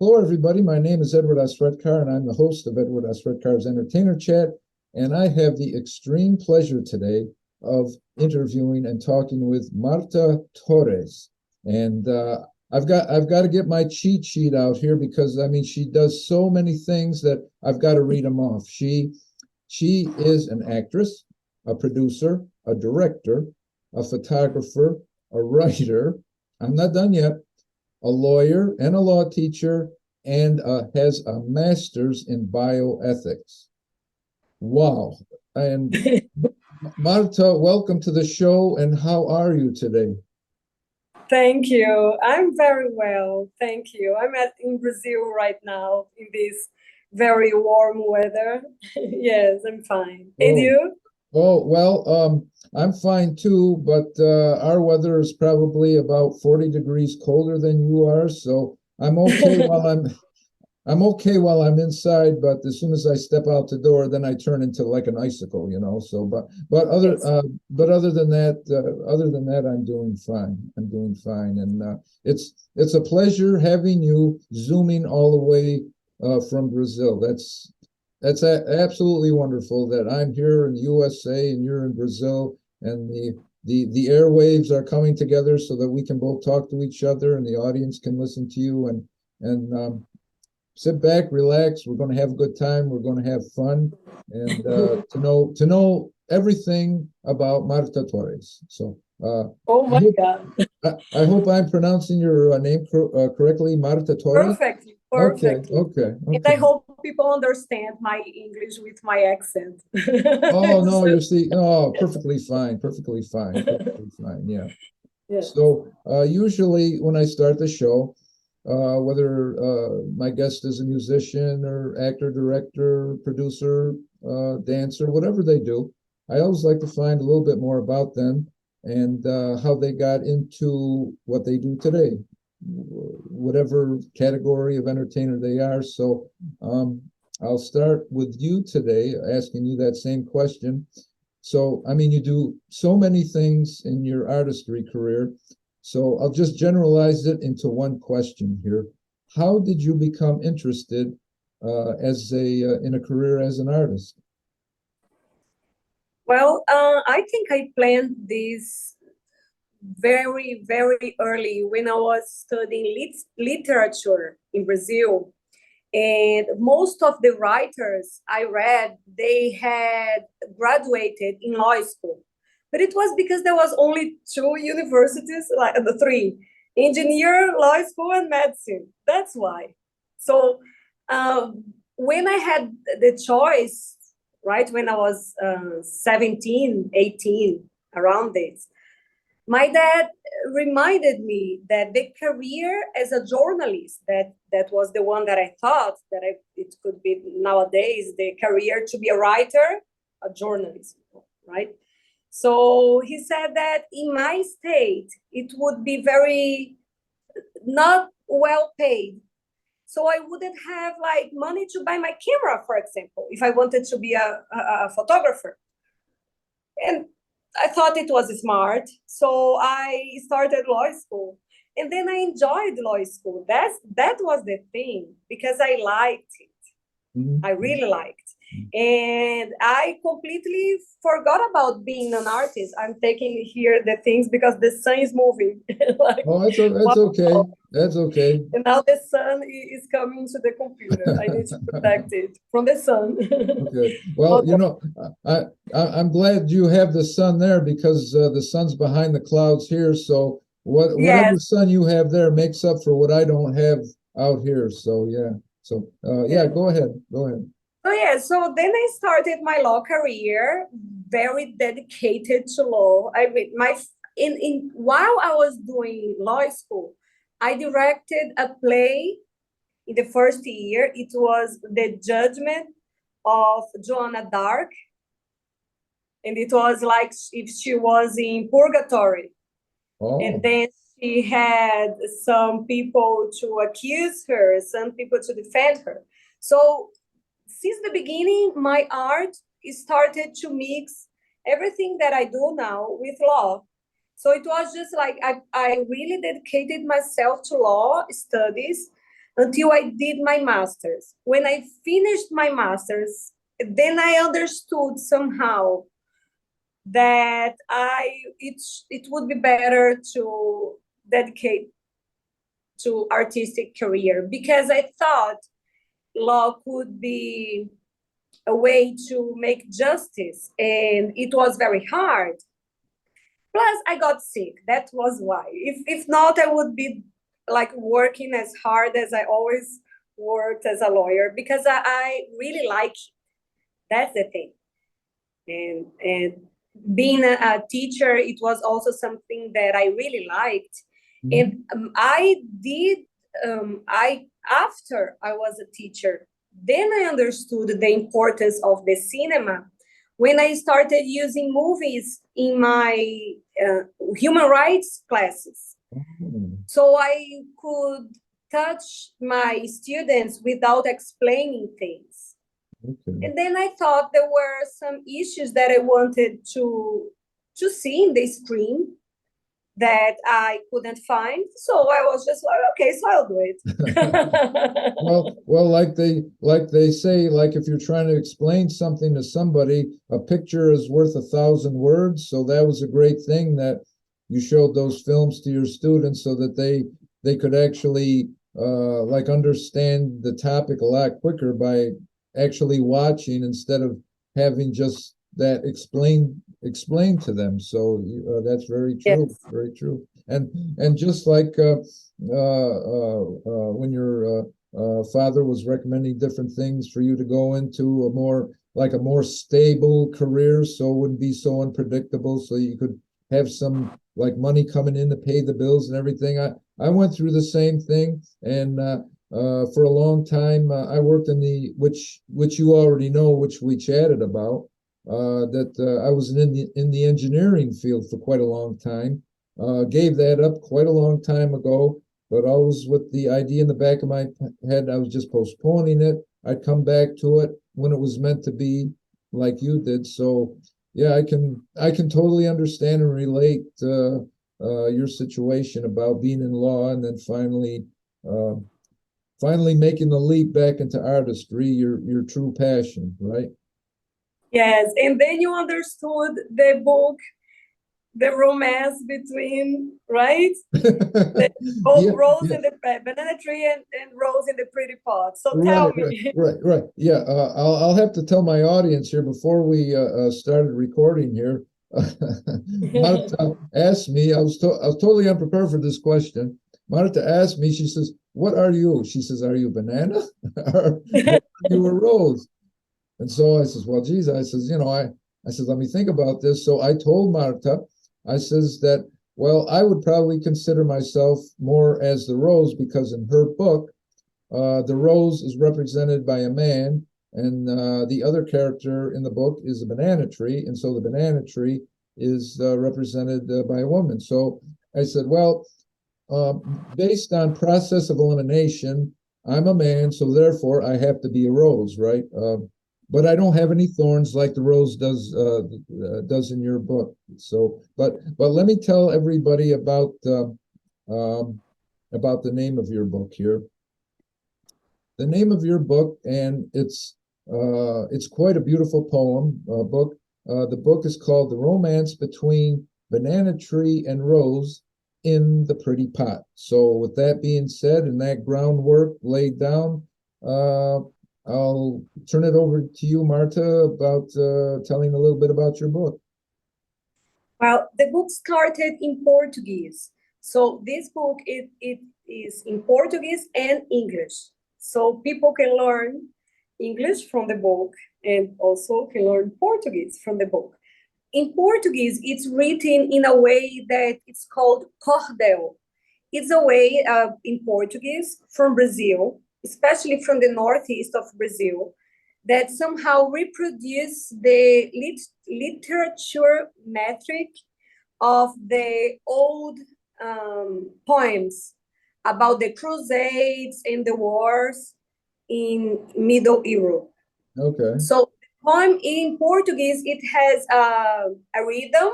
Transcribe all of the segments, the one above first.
Hello, everybody. My name is Edward Osredkar, and I'm the host of Edward Osredkar's Entertainer Chat. And I have the extreme pleasure today of interviewing and talking with Marta Torres. And I've got to get my cheat sheet out here because I mean she does so many things that I've got to read them off. She is an actress, a producer, a director, a photographer, a writer. I'm not done yet. A lawyer and a law teacher, and has a master's in bioethics. Wow. And Marta, welcome to the show, and how are you today? Thank you. I'm very well. Thank you. I'm in Brazil right now in this very warm weather. Yes, I'm fine. And Oh, you? oh, well, I'm fine too, but our weather is probably about 40 degrees colder than you are, so I'm okay while I'm okay while I'm inside, but as soon as I step out the door, then I turn into like an icicle, you know. So, Yes. but other than that, I'm doing fine. I'm doing fine, and it's a pleasure having you zooming all the way from Brazil. That's absolutely wonderful that I'm here in the USA and you're in Brazil, and the airwaves are coming together so that we can both talk to each other and the audience can listen to you and sit back, relax. We're going to have a good time. We're going to have fun, and to know everything about Marta Torres. So Oh I my hope God. I hope I'm pronouncing your name correctly, Marta Torres. Perfectly, Okay, perfectly. okay, And I okay. hope people understand my English with my accent. Oh no, So, you see, oh, perfectly fine, perfectly fine, perfectly fine. Yeah. yes. So usually when I start the show, whether my guest is a musician or actor, director, producer, dancer, whatever they do, I always like to find a little bit more about them and how they got into what they do today, whatever category of entertainer they are. So um, I'll start with you today, asking you that same question. So, I mean, you do so many things in your artistry career. So I'll just generalize it into one question here. How did you become interested as a in a career as an artist? Well, I think I planned this very, very early when I was studying literature in Brazil. And most of the writers I read, they had graduated in law school. But it was because there was only two universities, like the three, engineer, law school, and medicine. That's why. So when I had the choice, right, when I was 17, 18, around this, my dad reminded me that the career as a journalist, that was the one that I thought that it could be nowadays, the career to be a writer, a journalist, right? So he said that in my state it would be very not well paid, so I wouldn't have like money to buy my camera, for example, if I wanted to be a photographer. And I thought it was smart. So I started law school. And then I enjoyed law school. That was the thing because I liked it. Mhm. I really liked. And I completely forgot about being an artist. I'm taking here the things because the sun is moving. Like, Oh, that's okay. wow. That's okay. And now the sun is coming to the computer. I need to protect it from the sun. Okay. Well, you know, I'm glad you have the sun there because the sun's behind the clouds here. So whatever Yes. sun you have there makes up for what I don't have out here. So yeah. So yeah, Yeah. go ahead. Go ahead. So yeah, so then I started my law career, very dedicated to law. I mean, my in while I was doing law school, I directed a play in the first year. It was the judgment of Joanna d'Arc, and it was like if she was in purgatory, and Oh. then she had some people to accuse her, some people to defend her. So since the beginning, my art started to mix everything that I do now with law. So it was just like I really dedicated myself to law studies. until I did my master's. When I finished my master's, then I understood somehow that it would be better to dedicate to artistic career, because I thought law could be a way to make justice, and it was very hard. Plus, I got sick. That was why. If not, I would be like working as hard as I always worked as a lawyer, because I really like it. That's the thing. And being a teacher, it was also something that I really liked. Mhm. And I after I was a teacher, then I understood the importance of the cinema when I started using movies in my human rights classes. Mm, So I could touch my students without explaining things. okay. And then I thought there were some issues that I wanted to see in the screen that I couldn't find. So I was just like, okay, so I'll do it. Well, like they say, like if you're trying to explain something to somebody, a picture is worth 1,000 words. So that was a great thing that you showed those films to your students so that they could actually like understand the topic a lot quicker by actually watching instead of having just that explained to them. So that's very true, Yes. very true. And just like when your father was recommending different things for you to go into a more stable career, so it wouldn't be so unpredictable, so you could have some like money coming in to pay the bills and everything. I went through the same thing, and for a long time I worked in the which you already know, which we chatted about. That I was in the engineering field for quite a long time. Gave that up quite a long time ago, but always with the idea in the back of my head, I was just postponing it. I'd come back to it when it was meant to be, like you did. So yeah, I can totally understand and relate your situation about being in law and then uh, finally making the leap back into artistry, your true passion, right? Yes. And then you understood the book, the romance between, right? The Yeah, rose yeah. in the banana tree and rose in the pretty pot. So tell Right, right, me. right, right. Yeah, I'll have to tell my audience here before we started recording here. Marta asked me, I was totally unprepared for this question. Marta asked me, she says, "What are you?" She says, "Are you a banana or are you a rose?" And so I says, "Well, geez," I says, I says, "Let me think about this." So I told Marta, I says that, well, I would probably consider myself more as the rose because in her book the rose is represented by a man, and the other character in the book is a banana tree, and so the banana tree is represented by a woman. So I said, well, uh, based on process of elimination, I'm a man, so therefore I have to be a rose, right? But I don't have any thorns like the rose does in your book. So, but let me tell everybody about the name of your book here. The name of your book, and it's quite a beautiful poem book. The book is called "The Romance Between Banana Tree and Rose in the Pretty Pot." So, with that being said, and that groundwork laid down, uh, I'll turn it over to you, Marta, about telling a little bit about your book. Well, the book started in Portuguese. So this book it is in Portuguese and English. So people can learn English from the book and also can learn Portuguese from the book. In Portuguese, it's written in a way that it's called cordel. It's a way in Portuguese from Brazil, especially from the northeast of Brazil, that somehow reproduce the literature metric of the old poems about the Crusades and the wars in Middle Europe. Okay. So the poem in Portuguese, it has a rhythm,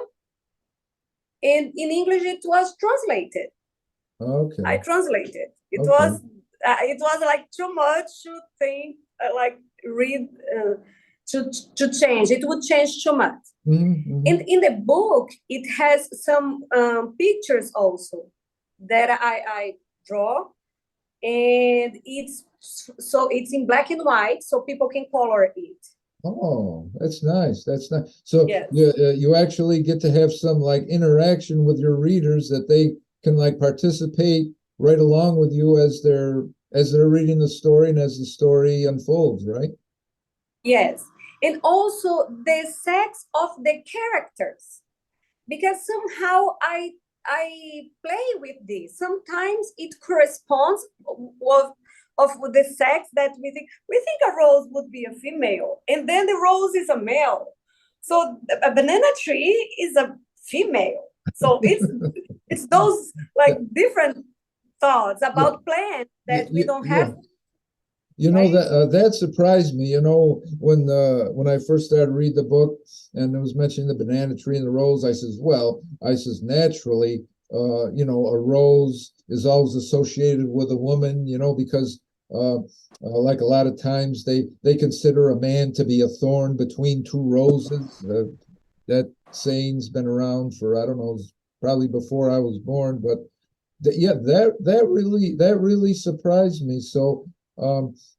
and in English it was translated. I Okay. translated. It Okay. was it was like too much to think, like read, to change. It would change too much. And in the book, it has some pictures also that I draw, and it's in black and white, so people can color it. Oh, that's nice. That's nice. So Yes. you actually get to have some like interaction with your readers that they can like participate right along with you as they're reading the story and as the story unfolds, right? Yes. And also the sex of the characters, because somehow I play with this. Sometimes it corresponds with the sex that we think a rose would be a female, and then the rose is a male. So a banana tree is a female. So it's those like different thoughts Yeah. about plants that we don't Yeah. have. You know Right? that surprised me. You know, when I first started to read the book and it was mentioning the banana tree and the rose, I says naturally, you know, a rose is always associated with a woman, you know, because like a lot of times they consider a man to be a thorn between two roses. That saying's been around for I don't know, probably before I was born, but yeah, that really surprised me. So,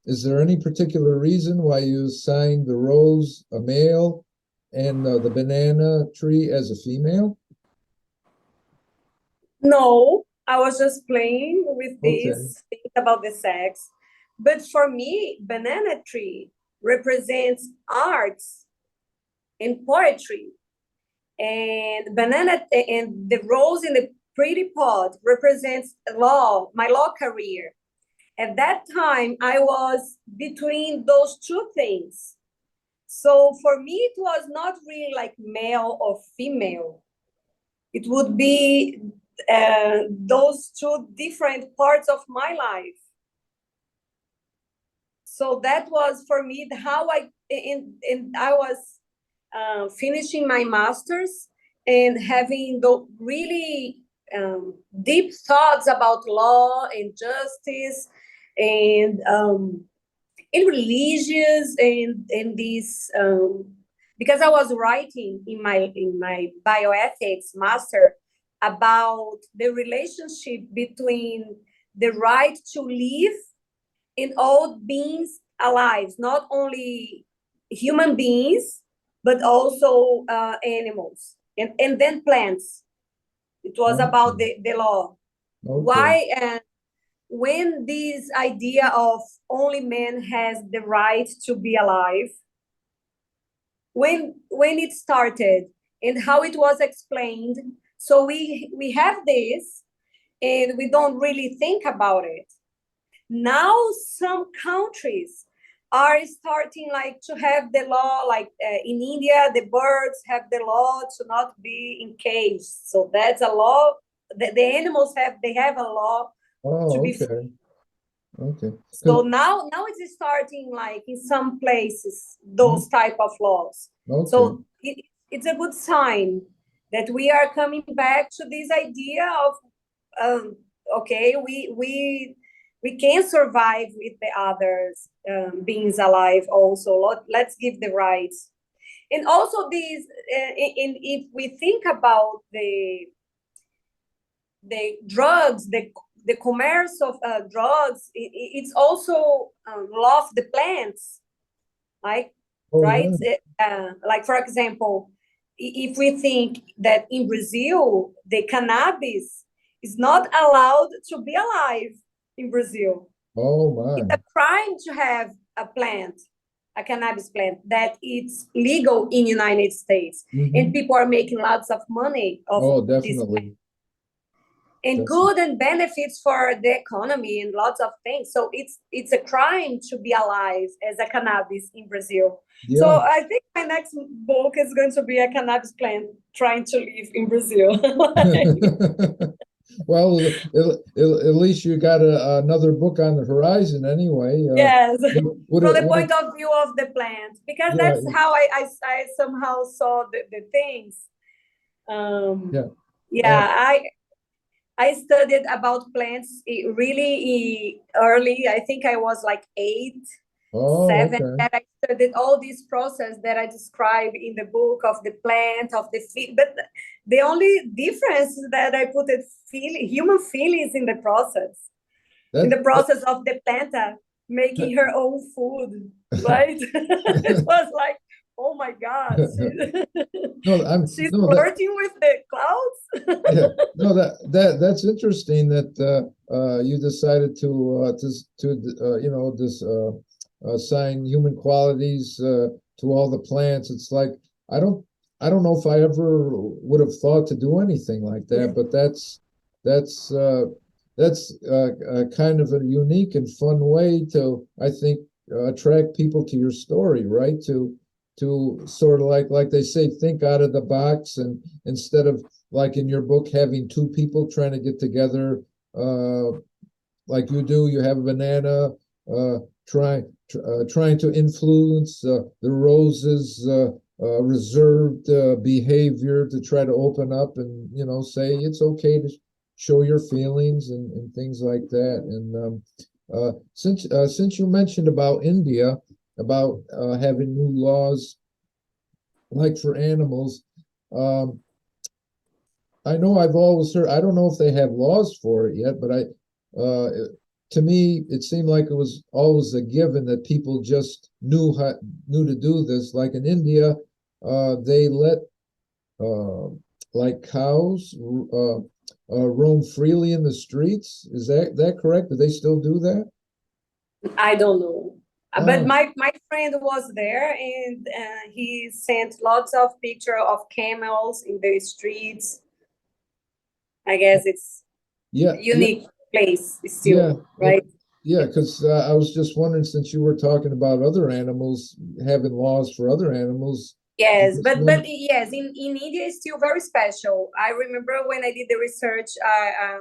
is there any particular reason why you assigned the rose a male and the banana tree as a female? No, I was just playing with Okay. this, thinking about the sex. But for me, banana tree represents arts and poetry. And the rose in the pretty pot represents law, my law career. At that time, I was between those two things. So for me, it was not really like male or female. It would be those two different parts of my life. So that was for me how I was finishing my master's and having the really deep thoughts about law and justice and in religious and these because I was writing in my bioethics master about the relationship between the right to live in all beings alive, not only human beings but also animals and then plants. It was about Okay. the law. Okay. Why and when this idea of only man has the right to be alive, when it started and how it was explained. So we have this and we don't really think about it. Now some countries are starting like to have the law, like in India the birds have the law to not be in cage. So that's a law. The animals have a law to Oh, be. okay. Okay. So now it's starting like in some places those type of laws. Okay. So it's a good sign that we are coming back to this idea of okay, we can survive with the others beings alive also. Let's give the rights. And also these if we think about the drugs, the commerce of drugs, it's also law of the plants, like, Oh, right? yeah. Like, for example, if we think that in Brazil, the cannabis is not allowed to be alive in Brazil. Oh, It's my. a crime to have a plant, a cannabis plant, that it's legal in United States. And people are making lots of money of Oh, this definitely. and Definitely. good and benefits for the economy and lots of things. So it's a crime to be alive as a cannabis in Brazil. So Yeah. I think my next book is going to be a cannabis plant trying to live in Brazil. Well, at least you got another book on the horizon anyway. Yes, Would from it, the would point it, of view of the plant, because yeah, that's how I somehow saw the things. yeah. Yeah, Uh, I studied about plants really early. I think I was like 8, Oh, 7, okay. that I studied all these process that I describe in the book of the plant, of the feed. But the only difference is that I put it human feelings in the process, in That, the process of the planta making her own food, right? It was like, oh my God, no, I'm she's no that flirting with the clouds. yeah no that's interesting that you decided to this assign human qualities to all the plants. It's like I don't I don't know if I ever would have thought to do anything like that, but that's uh, that's kind of a unique and fun way to, I think, attract people to your story, right? To sort of like they say, think out of the box, and instead of like in your book having two people trying to get together, uh, like you do, you have a banana uh, trying to influence the rose's reserved behavior to try to open up and say it's okay to show your feelings and things like that. And since you mentioned about India, about having new laws like for animals, um, I know I've always heard, I don't know if they have laws for it yet, but uh, to me, it seemed like it was always a given that people just knew to do this. Like in India, they let uh, like cows roam freely in the streets. Is that correct? Do they still do that? I don't know. But Oh, my friend was there, and he sent lots of picture of camels in the streets. I guess it's yeah, yeah, unique place yeah, still, right? yeah. Because I was just wondering, since you were talking about other animals having laws for other animals, I Yes, just but wonder. yes, in India it's still very special. I remember when I did the research, I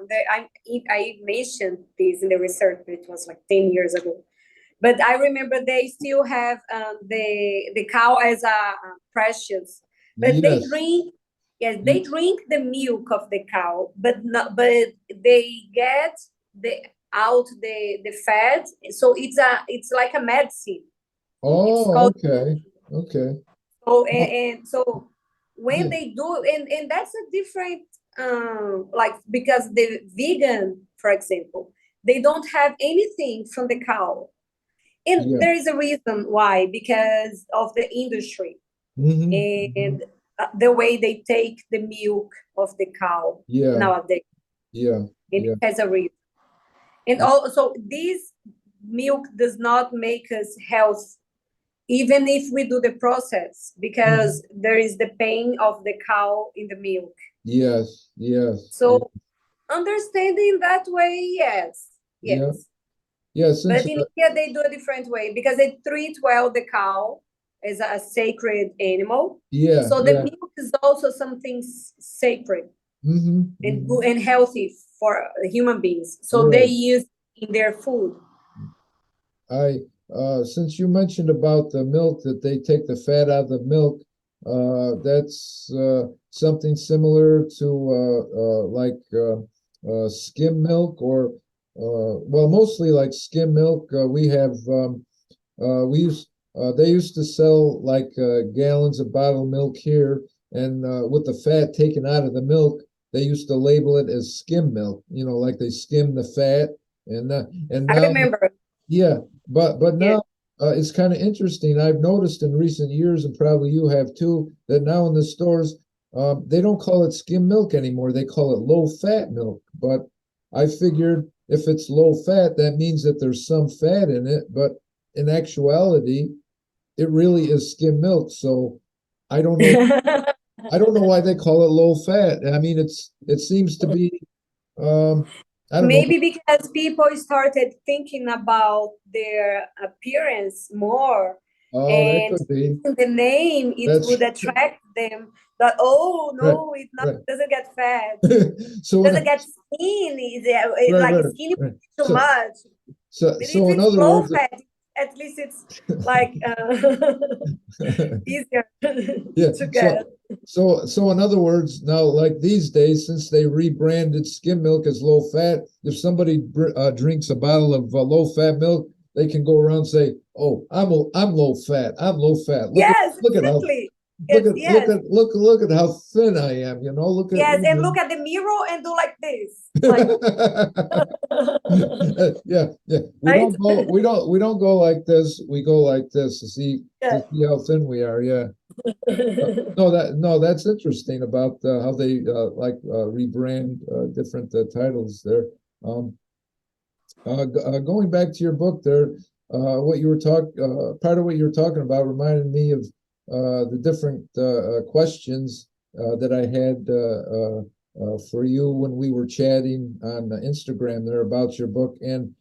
mentioned this in the research. It was like 10 years ago. But I remember they still have the cow as a precious, but they Yes. drink. Yes, they Ye- drink the milk of the cow, but not, but they get the fat. So it's like a medicine. It's Oh, called. okay. Okay. So Oh, and so when yeah. they do, and that's a different like, because the vegan, for example, they don't have anything from the cow, and Yeah. there is a reason why, because of the industry Hmm. and the way they take the milk of the cow Yeah. nowadays. Yeah. And it Yeah. has a reason. And Yeah. also, this milk does not make us health, even if we do the process, Mhm. because there is the pain of the cow in the milk. Yes. Yes. Yeah. So understanding that way, yes, Yeah. yes. Yeah. Since But in India, they do a different way because they treat well the cow as a sacred animal. yeah. So the Yeah. milk is also something sacred Hmm. and Hmm. good and healthy for human beings. So they Right. use in their food. I since you mentioned about the milk, that they take the fat out of the milk, that's something similar to skim milk, or well, mostly like skim milk. We have we used they used to sell like gallons of bottled milk here, and with the fat taken out of the milk, they used to label it as skim milk. Like they skim the fat, and I now, remember. yeah, but Yes. now it's kind of interesting. I've noticed in recent years, and probably you have too, that now in the stores, they don't call it skim milk anymore. They call it low fat milk. But I figured if it's low fat, that means that there's some fat in it. But in actuality, it really is skim milk. So I don't know. I don't know why they call it low fat. I mean, it seems to be. Um, I don't know. Maybe because people started thinking about their appearance more, Oh, that and could be. the name it That's would attract them. That, oh right. no, it not Right. doesn't get fat, So doesn't in get skinny. right, Like right, skinny right. too much. So But if in it's other low words, fat, at least it's like easier Yeah. to get. So in other words, now like these days, since they rebranded skim milk as low fat, if somebody drinks a bottle of low fat milk, they can go around and say, "Oh, I'm low fat. I'm low fat. Yes, Look at how exactly. Yes, look at how thin I am. You know, look at yes, and look at the mirror and do like this, like yeah, yeah. right? We don't go like this. We go like this to Yeah. see how thin we are. Yeah. No, that's interesting about how they rebrand different titles there. Um, Going back to your book there, what you were part of what you were talking about reminded me of the different questions that I had for you when we were chatting on Instagram there about your book, and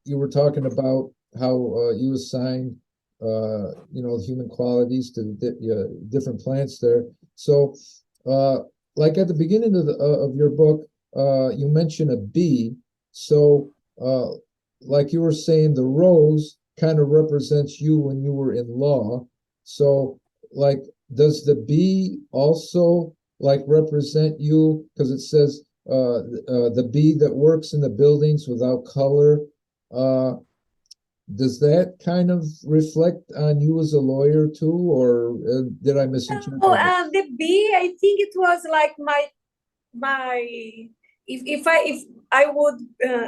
you were talking about how you assigned human qualities to the different plants there. So, like at the beginning of your book, you mentioned a bee. So, like you were saying, the rose kind of represents you when you were in law. So, like, does the bee also like represent you? Because it says the bee that works in the buildings without color. Does that kind of reflect on you as a lawyer too, or did I Oh, misinterpret it? the bee, I think it was like my if I would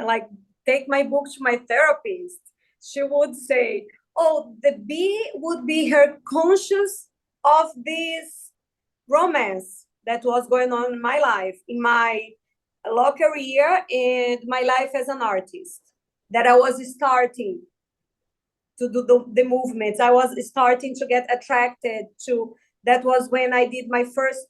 like take my book to my therapist, she would say, "Oh, the bee would be her conscious of this romance that was going on in my life, in my law career, and my life as an artist, that I was starting to do the movements. I was starting to get attracted to. That was when I did my first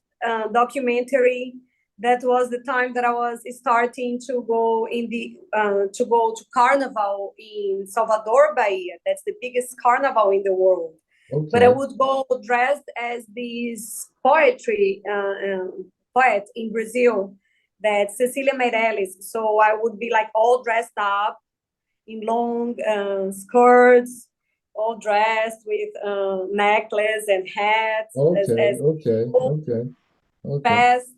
documentary. That was the time that I was starting to go to Carnival in Salvador, Bahia. That's the biggest carnival in the world. But I Okay. would go dressed as this poet in Brazil, that Cecilia Meirelles. So I would be like all dressed up in long skirts, all dressed with necklace and hats, Okay. as Okay. people Okay. Okay. passed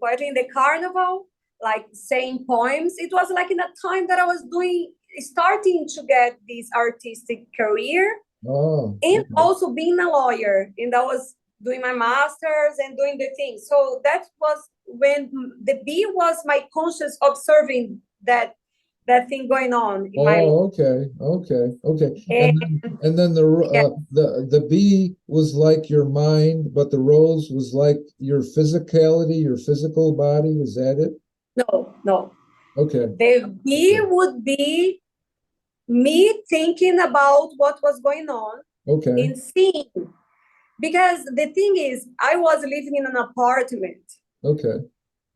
poetry in the carnival, like saying poems. It was like in a time that I was starting to get this artistic career, Oh, and okay. also being a lawyer, and I was doing my master's and doing the things. So that was when the bee was my conscious observing that thing going on in my life. Oh, okay. Okay. Okay. And And then yeah, the bee was like your mind, but the rose was like your physicality, your physical body. Is that it? no. Okay. The bee Okay. would be me thinking about what was going on Okay. and seeing. Because the thing is, I was living in an apartment Okay.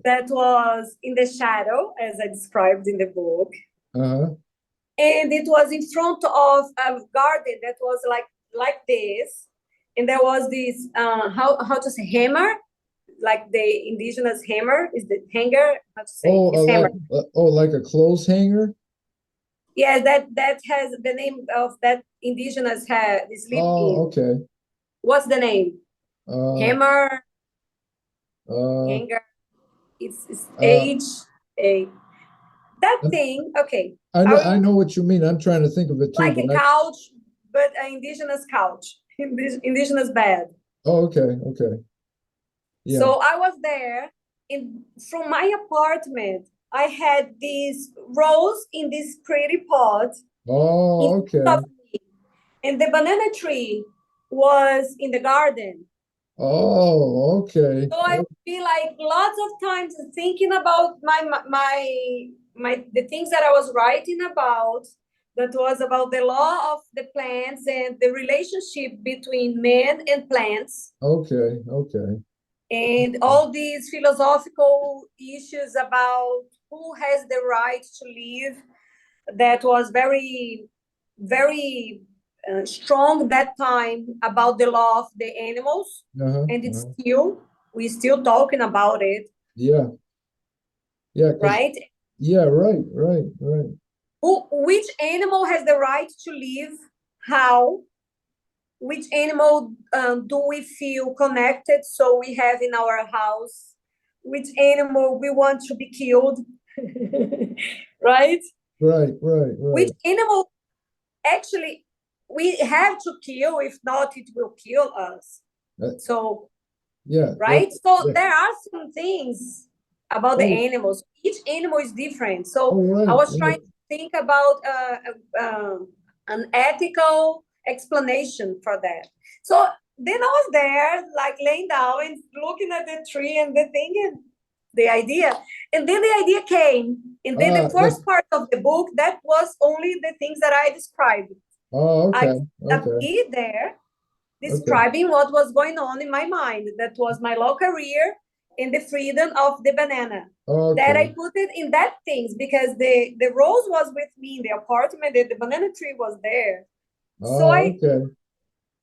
that was in the shadow, as I described in the book. Uh-huh. And it was in front of a garden that was like this. And there was this, how to say, hammer, like the indigenous hammer is the hanger, how to say, Oh, it's hammer. like a clothes hanger? Yeah, that has the name of that indigenous they sleep Oh, in. okay. What's the name? Uh, Hammer, uh, hanger. It's uh, a that thing. Okay, I I know what you mean. I'm trying to think of it too, like a but couch, but an indigenous couch, indigenous bed. oh, okay, okay. Yeah. So I was there, and from my apartment, I had this rose in this pretty pot in Oh, front okay. of me, and the banana tree was in the garden. Oh, okay. So I would be like lots of times thinking about my the things that I was writing about, that was about the law of the plants and the relationship between man and plants, Okay, okay. and all these philosophical issues about who has the right to live. That was very strong that time, about the law of the animals, Uh-huh, and it's uh-huh. still, we're still talking about it, Yeah, yeah, because right? yeah, right, right, right. which animal has the right to live, how, which animal do we feel connected, so we have in our house, which animal we want to be killed, right? Right. Which animal actually we have to kill, if not, it will kill us. So, Yeah. right? So yeah. there are some things about the Oh, animals. Each animal is different. So oh, right, I was right. trying to think about an ethical explanation for that. So then I was there, like laying down and looking at the tree and the thing and the idea. And then the idea came. And then the first part of the book, that was only the things that I described. Oh, I okay. Okay. be there Okay. describing what was going on in my mind. That was my law career and the freedom of the banana. Okay. That I put it in that things because the rose was with me in the apartment, and the banana tree was there. So Oh, okay.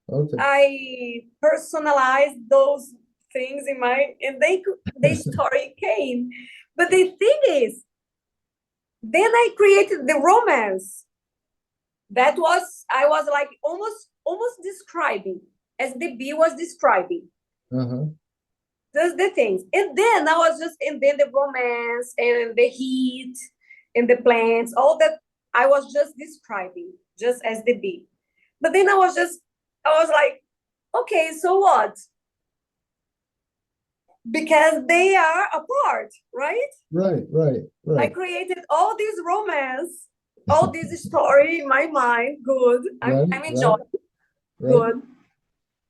Okay. I personalized those things in my, and the story came. But the thing is, then I created the romance. That was, I was like almost describing as the bee was describing. Uh-huh. Just the things. And then I was just, and then the romance and the heat and the plants, all that I was just describing, just as the bee. But then I was like, okay, so what? Because they are apart, right? Right. I created all this romance, all this story in my mind. Good. I'm enjoying. Right. Good.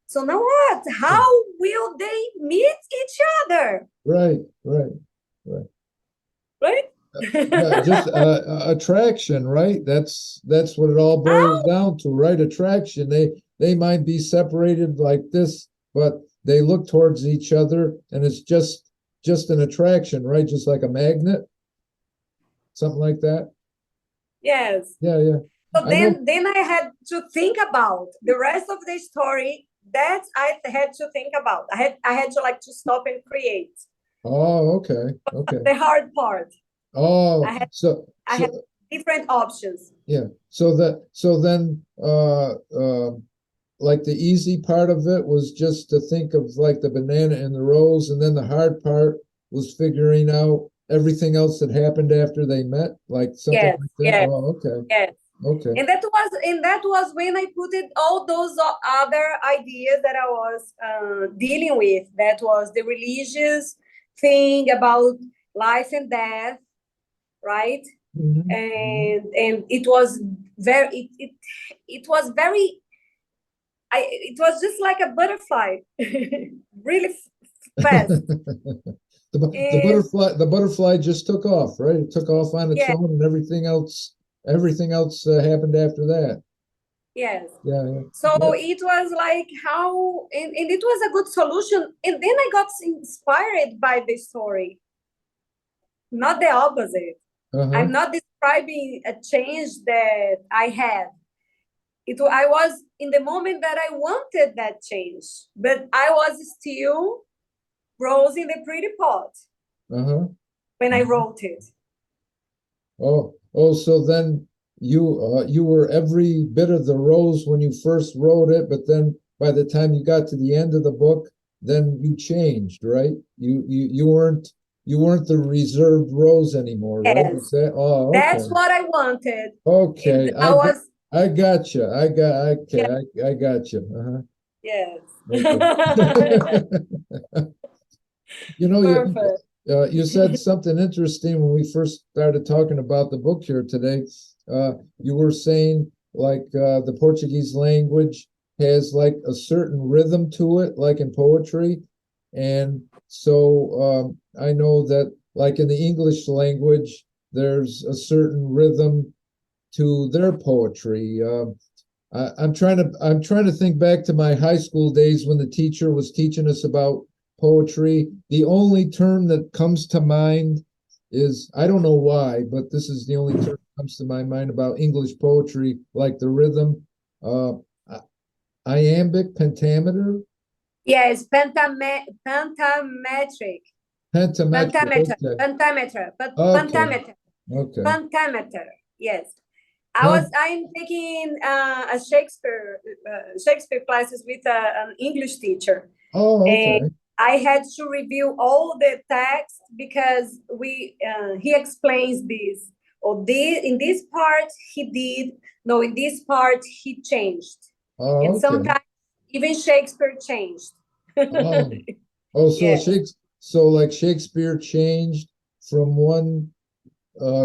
So now what? How will they meet each other? Right. Right? Yeah, just attraction, right? That's what it all boils down to, right? Attraction. They might be separated like this, but they look towards each other, and it's just an attraction, right? Just like a magnet, something like that. Yes. Yeah. So then I had to think about the rest of the story. That I had to think about. I had to like to stop and create. Oh, okay. The hard part. Oh, I had so different options. yeah. So then like the easy part of it was just to think of like the banana and the rose, and then the hard part was figuring out everything else that happened after they met, like something like that. Yes. Oh, okay. Yes. Okay. And that was when I put it all those other ideas that I was dealing with. That was the religious thing about life and death, right? And it was very it was very it was just like a butterfly, really fast. The butterfly just took off, right? It took off on its Yeah. own, and everything else happened after that. Yes. Yeah. So it was like how, and it was a good solution. And then I got inspired by the story, not the opposite. I'm not describing a change that I had. I was in the moment that I wanted that change, but I was still rose in the pretty pot when I wrote it. Oh, so then you were every bit of the rose when you first wrote it, but then by the time you got to the end of the book, then you changed, right? You weren't the reserved rose anymore, right? Yes. Okay. That's what I wanted. Okay, I was. I got you. I got you. Yes. Okay. You know, Perfect. you said something interesting when we first started talking about the book here today. You were saying like the Portuguese language has like a certain rhythm to it, like in poetry. And so I know that like in the English language, there's a certain rhythm to their poetry. I'm trying to think back to my high school days when the teacher was teaching us about poetry. The only term that comes to mind is, I don't know why, but this is the only term that comes to my mind about English poetry, like the rhythm. Uh, iambic pentameter. Yes, pentametric. Pentametric. Pentameter. Okay. Pentameter. Okay. Pentameter. Yes. Huh? I'm taking a Shakespeare classes with an English teacher. Oh, And okay. I had to review all the text because he explains this. Or this in this part he did, no, in this part he changed. And Oh, okay. sometimes even Shakespeare changed. Oh, oh, Yes. So like Shakespeare changed from one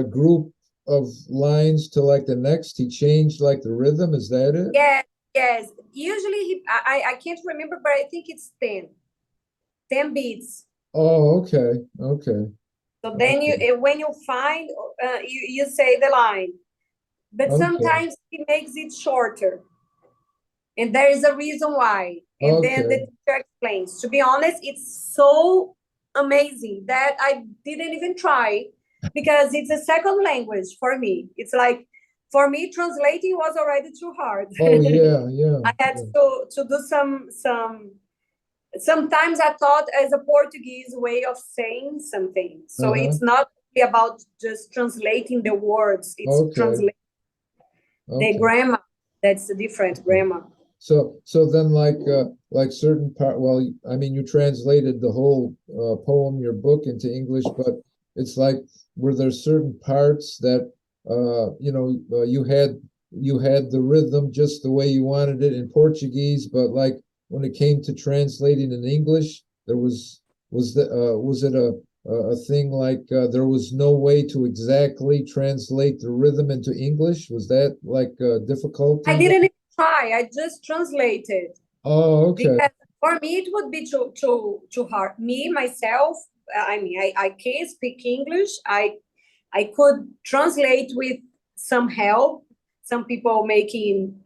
group of lines to like the next. He changed like the rhythm. Is that it? Yes, yes. Usually I can't remember, but I think it's 10 beats. Oh, okay. Okay. So then Okay. when you find, you say the line, but Okay. sometimes he makes it shorter, and there is a reason why. And then the Okay. teacher explains. To be honest, it's so amazing that I didn't even try because it's a second language for me. It's like for me, translating was already too hard. Oh, yeah. Yeah. I had Yeah. to do some. Sometimes I thought as a Portuguese way of saying something. So Uh-huh. it's not about just translating the words, it's Okay. translating the Okay. grammar. That's a different Okay. grammar. So then like certain part, well, I mean, you translated the whole poem, your book into English, but it's like, were there certain parts that you had the rhythm just the way you wanted it in Portuguese, but like when it came to translating in English, there was it a thing like there was no way to exactly translate the rhythm into English? Was that like a I difficulty? didn't even try, I just translated Oh, okay. because for me it would be too hard. Me, myself, I mean, I can't speak English. I could translate with some help, some people making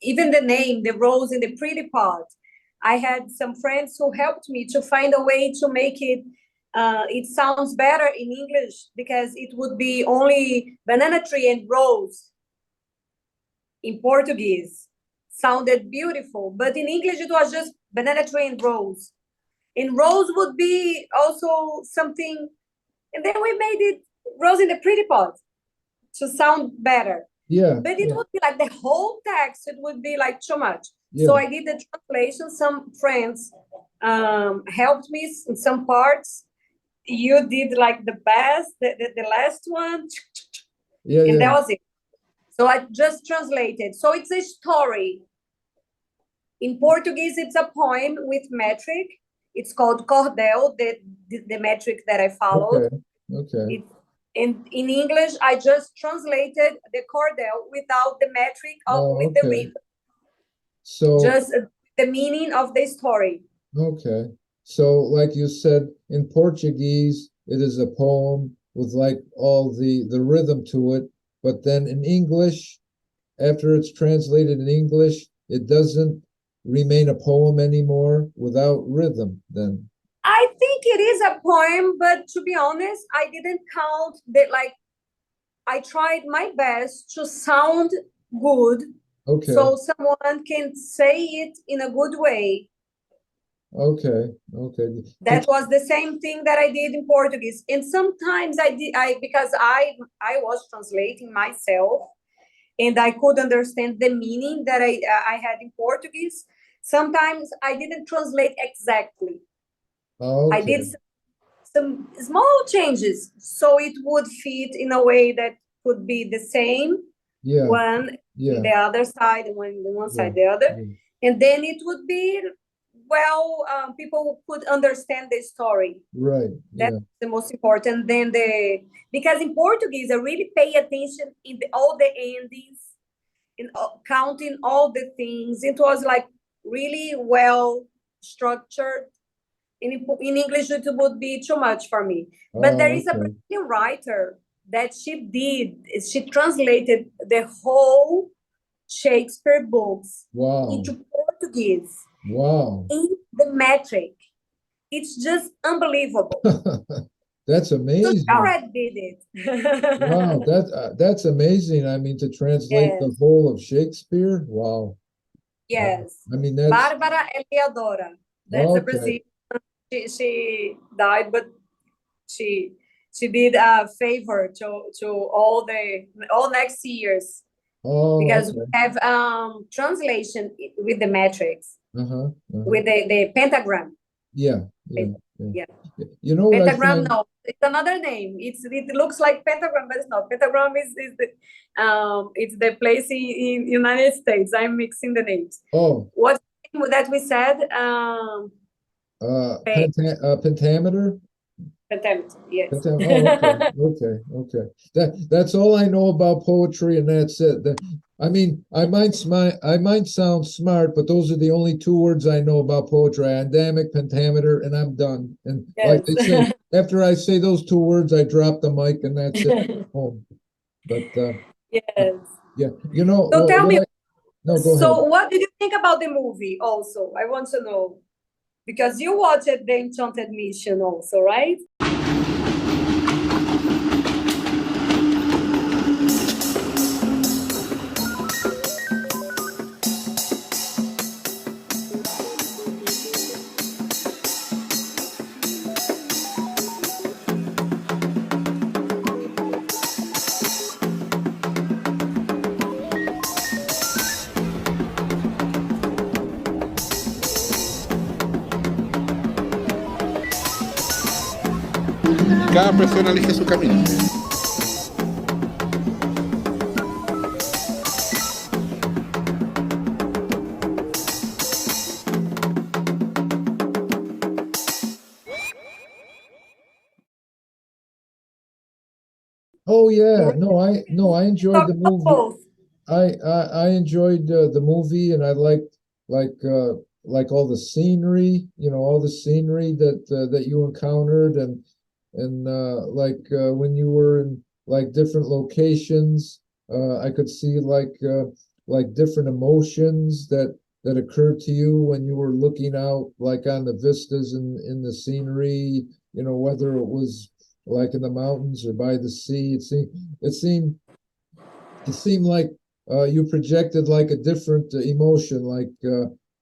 even the name, the rose in the pretty pot. I had some friends who helped me to find a way to make it. It sounds better in English because it would be only banana tree and rose in Portuguese. Sounded beautiful, but in English it was just banana tree and rose. And rose would be also something, and then we made it rose in the pretty pot to sound better. Yeah, But it yeah, would be like the whole text, it would be like too much. So yeah. I did the translation. Some friends helped me in some parts. You did like the best, the last one, Yeah, and yeah. that was it. So I just translated. So it's a story. In Portuguese, it's a poem with metric. It's called cordel, the metric that I followed. Okay. Okay. It, in English, I just translated the cordel without the metric of, Oh, with the okay. rhythm, So, just the meaning of the story. okay. So, like you said, in Portuguese, it is a poem with like all the rhythm to it, but then in English, after it's translated in English, it doesn't remain a poem anymore without rhythm then. I think it is a poem, but to be honest, I didn't count that. Like I tried my best to sound good, Okay. so someone can say it in a good way. Okay. Okay. That was the same thing that I did in Portuguese. And sometimes I did I because I was translating myself and I could understand the meaning that I had in Portuguese. Sometimes I didn't translate exactly. I did Okay. some small changes so it would fit in a way that could be the same Yeah. one in Yeah. the other side, one Yeah. side the other, Yeah. and then it would be well, people could understand the story. Right. That's Yeah. the most important. Then the because in Portuguese I really pay attention in all the endings, in counting all the things. It was like really well structured. In English, it would be too much for me. But there Oh, is a okay. Brazilian writer that she translated the whole Shakespeare books Wow. into Portuguese Wow. in the metric. It's just unbelievable. That's So she amazing. already did Wow, it. that's amazing. I mean, to translate the Yes, whole of Shakespeare. Wow. Wow. yes. I mean, that's Bárbara Eliadora. That's a okay. Brazilian. She died, but she she did a favor to all next years Oh, because we okay. have translation with the matrix Uh-huh. Uh-huh. with the pentagram. Yeah, yeah, yeah. Yeah, You know what I pentagram. find? No, it's another name. It looks like pentagram, but it's not. Pentagram is the it's the place in United States. I'm mixing the names. Oh, What that we said? pentameter? Pentameter. Yes. Oh, okay, okay, okay. That's all I know about poetry, and that's it. I mean, I might sound smart, but those are the only two words I know about poetry: iambic, pentameter, and I'm done. And like Yes. they say, after I say those two words, I drop the mic, and that's it. Home. But Yes. yeah, you know So tell me, no, go ahead. so what did you think about the movie also? I want to know because you watched The Enchanted Mission also, right? Cada persona elige su camino. Oh yeah, no, I enjoyed Talk the about movie. both. I enjoyed the movie, and I liked like all the scenery, all the scenery that you encountered, and when you were in like different locations, I could see like different emotions that occurred to you when you were looking out like on the vistas in the scenery, whether it was like in the mountains or by the sea. It seemed it seemed like you projected like a different emotion,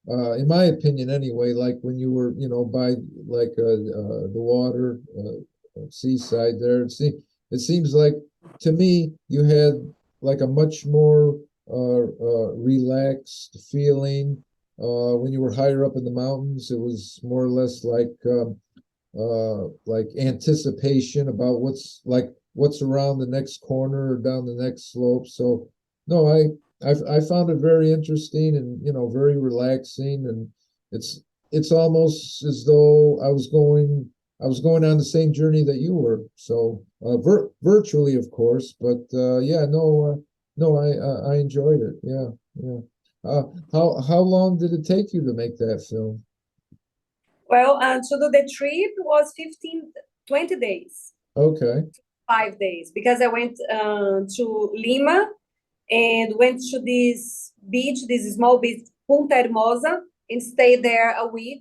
in my opinion anyway, like when you were, by the water, seaside there. It seems like to me you had like a much more relaxed feeling. When you were higher up in the mountains, it was more or less like anticipation about what's around the next corner or down the next slope. So no, I found it very interesting and very relaxing, and it's it's almost as though I was going on the same journey that you were. So virtually, of course, but yeah, no, I enjoyed it. Yeah, yeah. How long did it take you to make that film? Well, to do the trip was 20 days, Okay, 5 days, because I went to Lima and went to this beach, this small beach, Punta Hermosa, and stayed there a week.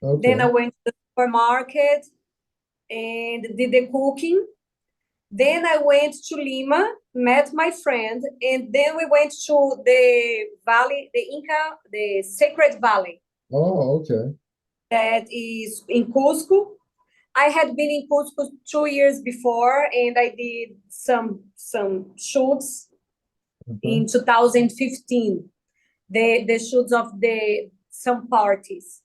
Then I okay. went to the supermarket and did the cooking. Then I went to Lima, met my friend, and then we went to the valley, the Inca, the Sacred Valley Oh, okay. that is in Cusco. I had been in Cusco 2 years before, and I did some shoots Uh-huh. in 2015. The shoots of the some parties,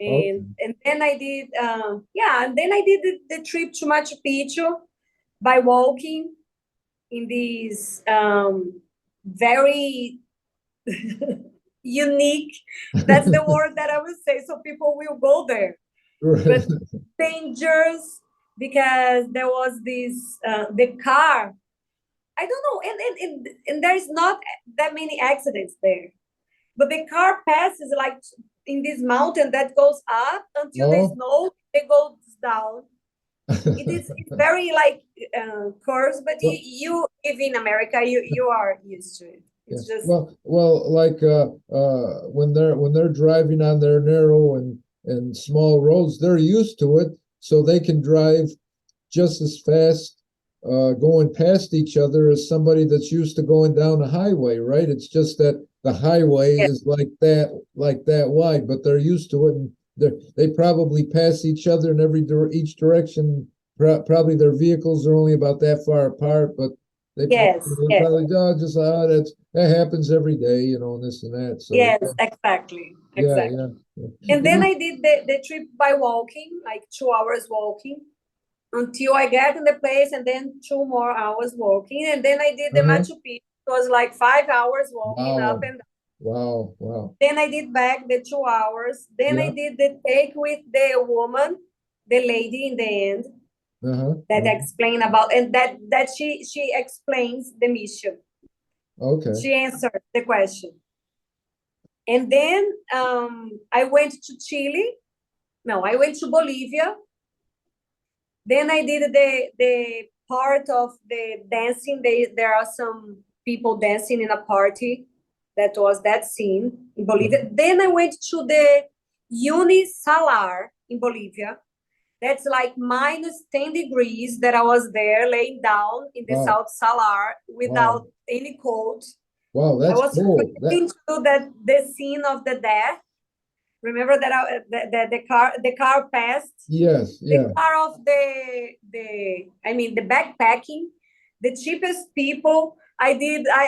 Okay. and then I did and then I did the trip to Machu Picchu by walking in these very unique. That's the word that I would say. So people will go there, Right. but dangerous because there was this the car. I don't know, and there's not that many accidents there, but the car passes like in this mountain that goes up until the Oh. snow it goes down. It's very like curves, but Well, you live in America, you are used to it. yeah. It's just Well, like when they're driving on their narrow and small roads, they're used to it, so they can drive just as fast going past each other as somebody that's used to going down a highway, right? It's just that the highway yeah, is like that wide, but they're used to it, and they probably pass each other in each direction probably their vehicles are only about that far apart, but they Yes, they're yes, probably just that happens every day, you know, and this and that. So yes, exactly, yeah, exactly. yeah, yeah. And And then I did the trip by walking, like 2 hours walking, until I get in the place, and then 2 more hours walking. And then I did the uh-huh. Machu Picchu. It was like 5 hours walking up Wow, and down. wow, wow. Then I did back the 2 hours. Then I Yeah, did the take with the woman, the lady in the end, uh-huh. that explain about, and that she explains the mission. Okay. She answered the question. And then I went to Chile. No, I went to Bolivia. Then I did the part of the dancing. There are some people dancing in a party. That was that scene in Bolivia. Then I went to the Unisalar in Bolivia. That's like minus 10 degrees that I was there laying down in the Wow, South Salar wow, without any coat. wow. I That's was cool. trying to do the scene of the death. Remember that the car passed, Yes, the yeah. car of the backpacking, the cheapest people. I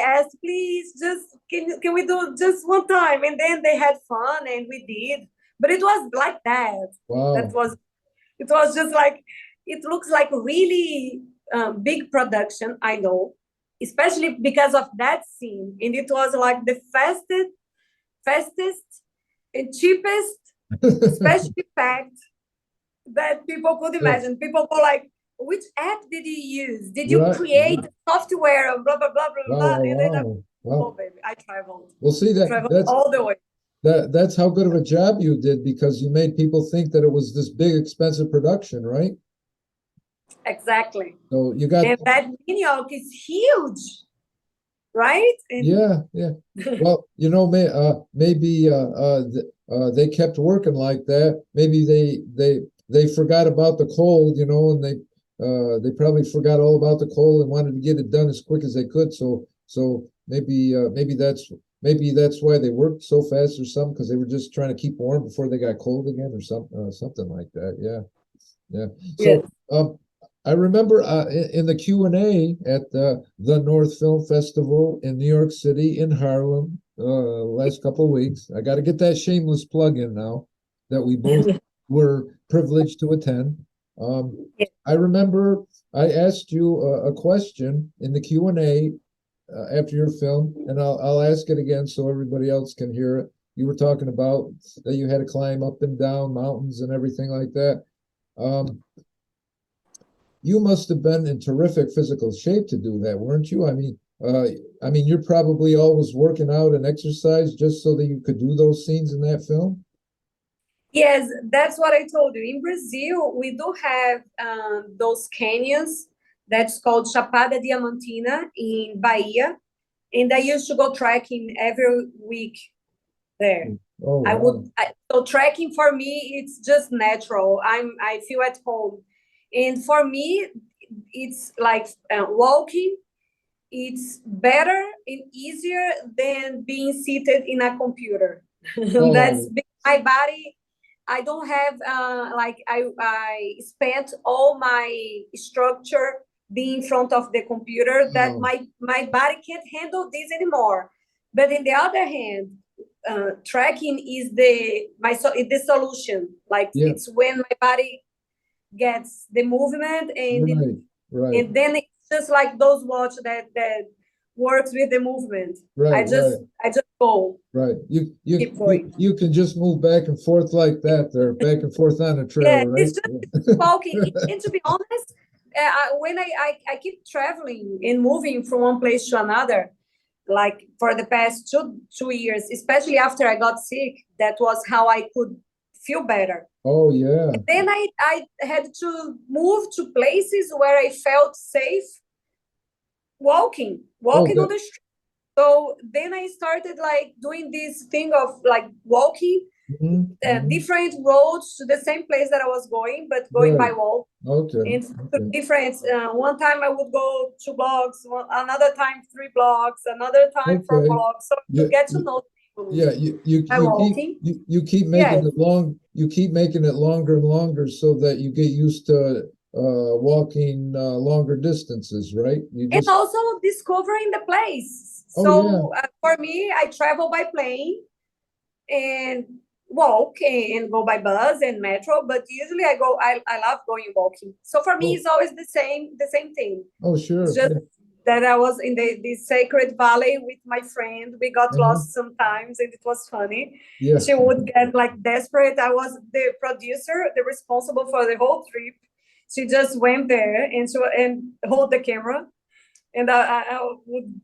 asked, please, just can we do just one time? And then they had fun and we did. But it was like that. That Wow. was it was just like, it looks like a really big production, I know, especially because of that scene. And it was like the fastest and cheapest special effect that people could Yeah, imagine. People go like, which app did you use? Did you right. create software? Blah, blah, blah, blah, Wow, blah. wow, And then wow, oh, wow. baby, I traveled. Well, see Traveled all the way. that's how good of a job you did because you made people think that it was this big expensive production, right? Exactly. So you got And that New York is huge, right? And yeah, yeah. Well, you know, maybe they kept working like that. Maybe they forgot about the cold, you know, and they probably forgot all about the cold and wanted to get it done as quick as they could. So maybe that's why they worked so fast or something because they were just trying to keep warm before they got cold again or something like that. Yeah, yeah. yes. So I remember in the Q&A at the North Film Festival in New York City in Harlem last couple of weeks. I got to get that shameless plug in now that we both were privileged to attend. Yes. I remember I asked you a question in the Q&A after your film, and I'll ask it again so everybody else can hear it. You were talking about that you had to climb up and down mountains and everything like that. You must have been in terrific physical shape to do that, weren't you? I mean, you're probably always working out and exercise just so that you could do those scenes in that film. Yes, that's what I told you. In Brazil, we do have those canyons that's called Chapada Diamantina in Bahia. And I used to go trekking every week there. Oh, wow. So trekking for me, it's just natural. I feel at home. And for me, it's like walking. It's better and easier than being seated in a computer. That's Oh, my body. I don't have like I spent all my structure being in front of the computer that oh, my body can't handle this anymore. But in the other hand, tracking is the solution. Like yeah, it's when my body gets the movement, right, right, and then it's just like those watch that works with the movement. right, right, I just go right. keep going. You can just move back and forth like that there, back and forth on a Yeah, trail, right? it's just walking. And to be honest, when I keep traveling and moving from one place to another, like for the past 2 years, especially after I got sick, that was how I could feel better. Oh, yeah. And then I had to move to places where I felt safe Oh, walking on the street. So then I started like doing this thing of like walking different roads to the same place that I was going, but going by right. walk. Okay. And Okay. different. One time I would go 2 blocks, another time 3 blocks, another time 4 blocks. So you Yeah, get to know people yeah, by walking. you keep making Yes, it long, you keep making it longer and longer so that you get used to walking longer distances, right? You And just, also discovering the place. oh yeah. So for me, I travel by plane and walk and go by bus and metro, but usually I love going walking. So for me, Oh, it's always the same thing. oh It's sure. just that I was in the sacred valley with my friend. We got Uh-huh. lost sometimes and it was funny. Yeah. She would get like desperate. I was the producer, the responsible for the whole trip. She just went there and hold the camera, and I would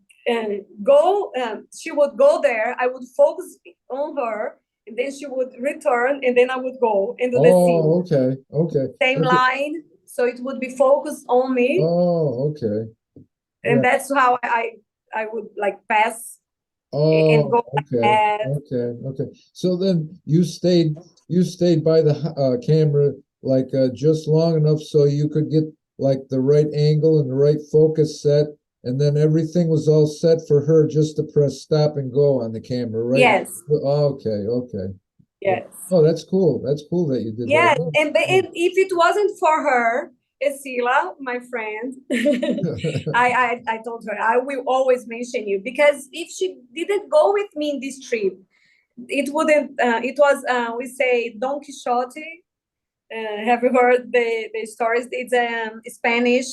go. She would go there. I would focus on her, and then she would return, and then I would go and do the scene. Oh, okay. Okay. Same Okay. line, so it would be focused on me, Oh, okay. Yeah. and that's how I would like pass and Oh, go like okay. that. Okay. Okay. So then you stayed by the camera like just long enough so you could get like the right angle and the right focus set, and then everything was all set for her just to press stop and go on the camera, right? Yes, Okay. Okay. Yeah. yes. Oh, that's cool. That's cool that you did Yes, that. and if it wasn't for her, Esila, my friend, I told her I will always mention you, because if she didn't go with me in this trip, it wouldn't. It was we say Don Quixote. Have you heard the stories? It's Spanish,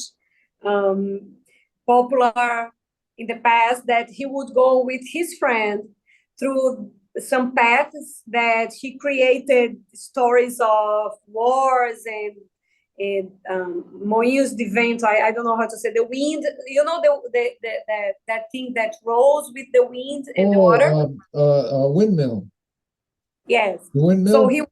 um, popular in the past, that he would go with his friend through some paths that he created stories of wars and moinhos de vento. I don't know how to say the wind. You know that thing that rolls with the wind and the water. Windmill. Yes. The So windmill?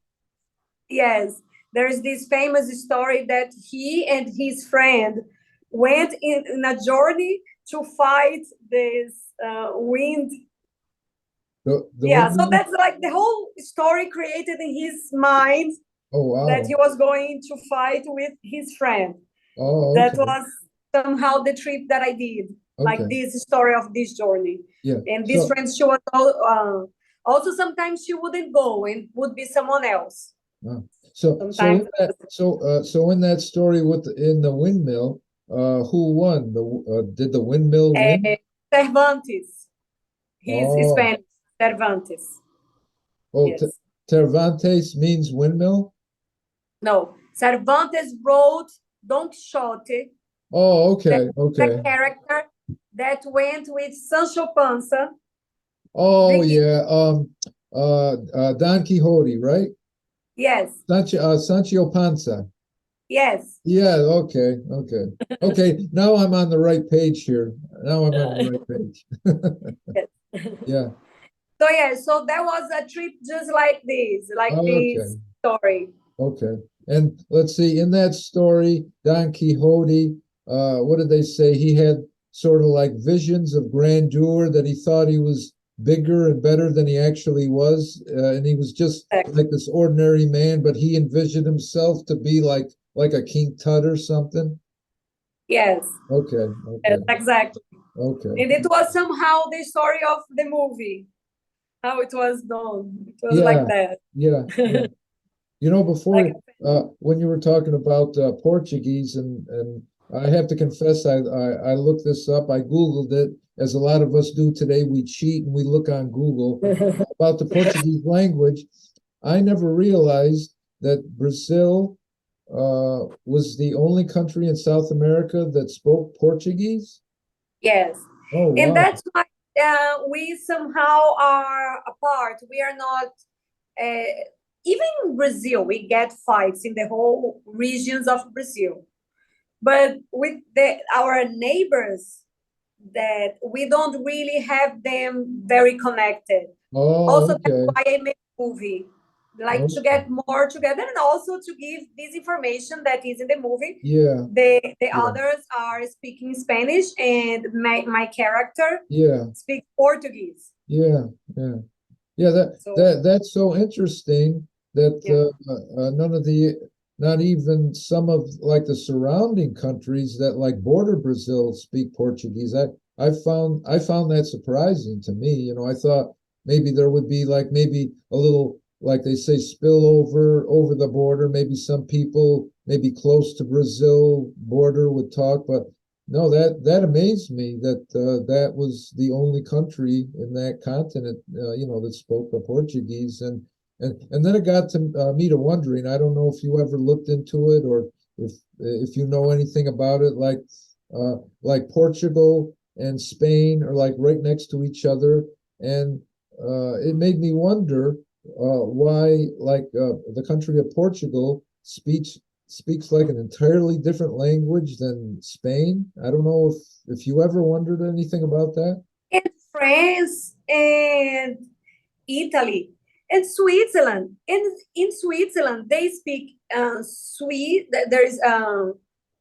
yes, there's this famous story that he and his friend went in a journey to fight this wind. The Yeah, so windmill? that's like the whole story created in his mind, Oh, that wow. he was going to fight with his friend. Oh, That okay. was somehow the trip that I did, like Okay. this story of this journey. Yeah. And this So, friend, she was also sometimes she wouldn't go and would be someone else. uh, so Sometimes in that, so in that story in the windmill, who won? Did the windmill win? Cervantes. He's Oh, Spanish. Cervantes. oh, Yes. Cervantes means windmill? No. Cervantes wrote Don Quixote, Oh, that okay, the okay. character that went with Sancho Panza. Oh, The, yeah. Don Quixote, right? yes. Sancho Panza. Yes. Yeah, okay, okay. Okay, now I'm on the right page here. Now I'm on the right page. Yes. Yeah. So yeah, so there was a trip just like Okay. this story. Okay. And let's see, in that story, Don Quixote, what did they say? He had sort of like visions of grandeur, that he thought he was bigger and better than he actually was. And he was just like this ordinary man, but he envisioned himself to be like a King Tut or something. Yes. Okay. Yes, Okay. exactly. Okay. And it was somehow the story of the movie, how it was done. It was Yeah. like that. Yeah. Yeah. You know, before Like when you were talking about Portuguese, and I have to confess, I looked this up. I Googled it, as a lot of us do today. We cheat and we look on Google about the Portuguese language. I never realized that Brazil was the only country in South America that spoke Portuguese. yes. Oh, And wow. that's why we somehow are apart. We are not, even in Brazil, we get fights in the whole regions of Brazil. But with our neighbors, that we don't really have them very connected. Oh, Also, that's okay. why I made a movie, like to Okay. get more together, and also to give this information that is in the movie. Yeah. The Yeah. others are speaking Spanish, and my character Yeah. speaks Portuguese. Yeah. Yeah. Yeah, So that's so interesting that yeah, none of not even some of like the surrounding countries that like border Brazil speak Portuguese. I found that surprising to me. You know, I thought maybe there would be like maybe a little like they say, spill over the border. Maybe some people, maybe close to Brazil border would talk, but no, that amazed me that that was the only country in that continent, that spoke Portuguese, and then it got to me to wondering. I don't know if you ever looked into it or if you know anything about it, like Portugal and Spain are like right next to each other, and it made me wonder why the country of Portugal speaks like an entirely different language than Spain. I don't know if you ever wondered anything about that. And France and Italy and Switzerland. And in Switzerland, they speak there is a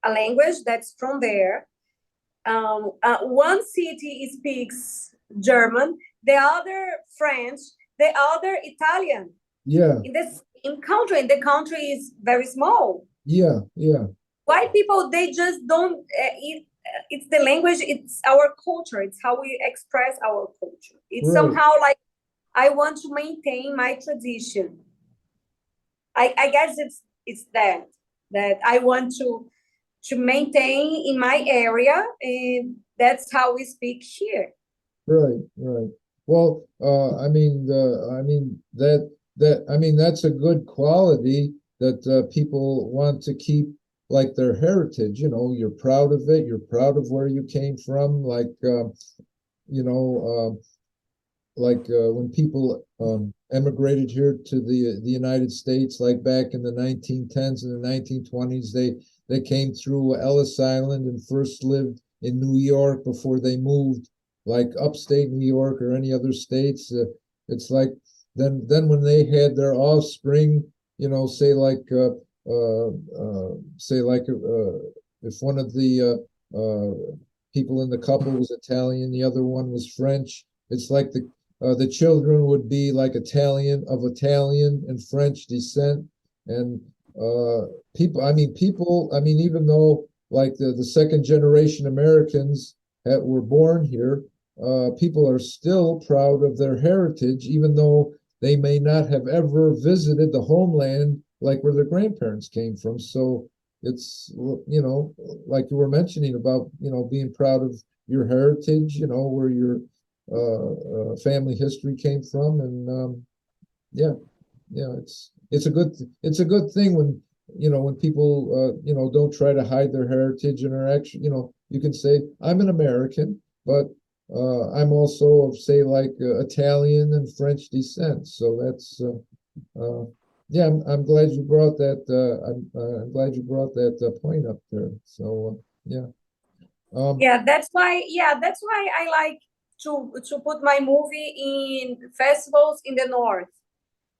language that's from there. One city speaks German, the other French, the other Italian. Yeah, In the same country, and the country is very small. yeah. White people, they just don't it's the language, it's our culture, it's how we express our culture. It's Right. somehow like I want to maintain my tradition. I guess it's that I want to maintain in my area, and that's how we speak here. Right, right. Well, that's a good quality that people want to keep, like their heritage. You're proud of it. You're proud of where you came from. You know, when people emigrated here to the United States, like back in the 1910s and the 1920s, they came through Ellis Island and first lived in New York before they moved like upstate New York or any other states. It's like then when they had their offspring, say if one of the people in the couple was Italian, the other one was French. It's like the children would be like Italian and French descent, and even though like the second generation Americans that were born here, people are still proud of their heritage, even though they may not have ever visited the homeland like where their grandparents came from. So it's, like you were mentioning about, being proud of your heritage, where your family history came from. And yeah, it's a good thing when, when people, don't try to hide their heritage and are actually, you can say, I'm an American, but I'm also of, say, like Italian and French descent. So that's, yeah, I'm glad you brought that. I'm glad you brought that point up there. So yeah. Yeah, that's why I like to put my movie in festivals in the north,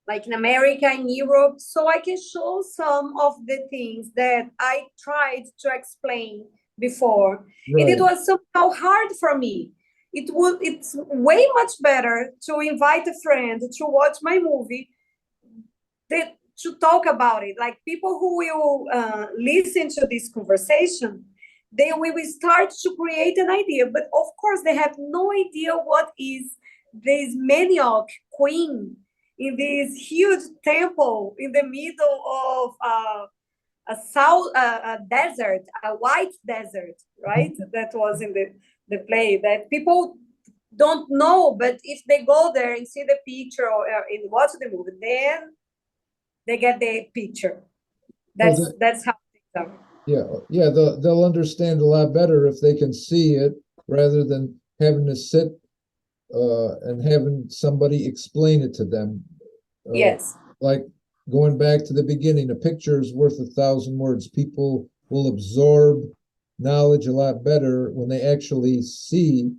like in America, in Europe, so I can show some of the things that I tried to explain before. And it Right. was somehow hard for me. It's way much better to invite a friend to watch my movie to talk about it. Like people who will listen to this conversation, they will start to create an idea. But of course, they have no idea what is this manioc queen in this huge temple in the middle of a desert, a white desert, right? That was in the play that people don't know, but if they go there and see the picture and watch the movie, then they get the picture. Well, That's how things are. yeah, they'll understand a lot better if they can see it rather than having to sit and having somebody explain it to them. Yes. Like going back to the beginning, a picture is worth 1,000 words. People will absorb knowledge a lot better when they actually see,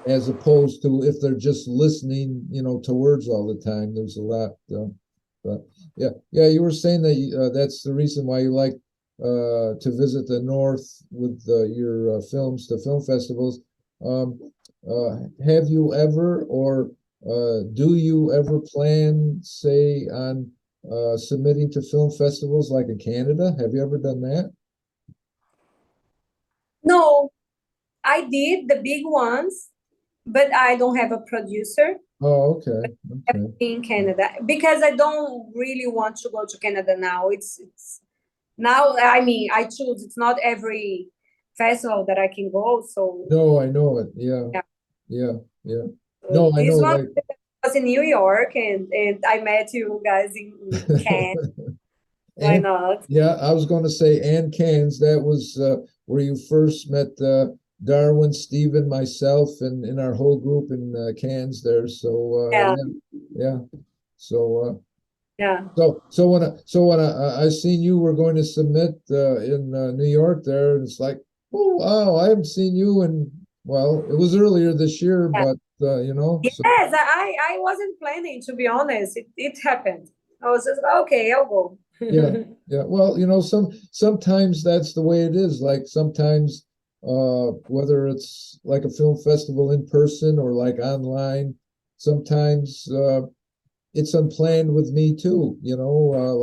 as opposed to if they're just listening, to words all the time. There's a lot. But yeah, you were saying that that's the reason why you like to visit the North with your films to film festivals. Um, have you ever, or do you ever plan, say, on submitting to film festivals like in Canada? Have you ever done that? No, I did the big ones, but I don't have a producer. Oh, okay. Okay. in Canada because I don't really want to go to Canada now. It's now, I mean, I choose. It's not every festival that I can go. So No, I know it. Yeah. yeah, Yeah. Yeah. No, I this know, one like, was in New York, and I met you guys in Cannes. Why and not? yeah, I was going to say, and Cairns, that was where you first met Darwin, Stephen, myself, and in our whole group in Cairns there. So Yeah, yeah, yeah. So yeah, so when I seen you were going to submit in New York there, and it's like, oh wow, I haven't seen you in, well, it was earlier this year, yeah. but you know, Yes, so I wasn't planning, to be honest. It happened. I was just okay, I'll go. yeah, yeah. Well, you know, sometimes that's the way it is. Like sometimes, whether it's like a film festival in person or like online, sometimes it's unplanned with me too. You know,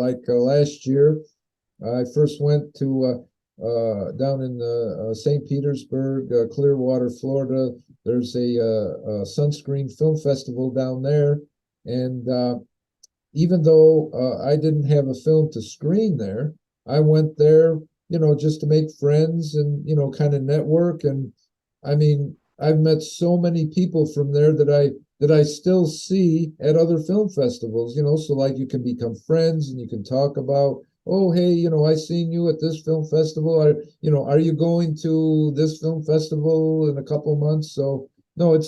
like last year, I first went to down in St. Petersburg, Clearwater, Florida. There's a sunscreen film festival down there, and even though I didn't have a film to screen there, I went there, you know, just to make friends and, you know, kind of network. And I mean, I've met so many people from there that I still see at other film festivals, you know, so like you can become friends and you can talk about, oh, hey, you know, I seen you at this film festival. You know, are you going to this film festival in a couple months? So no,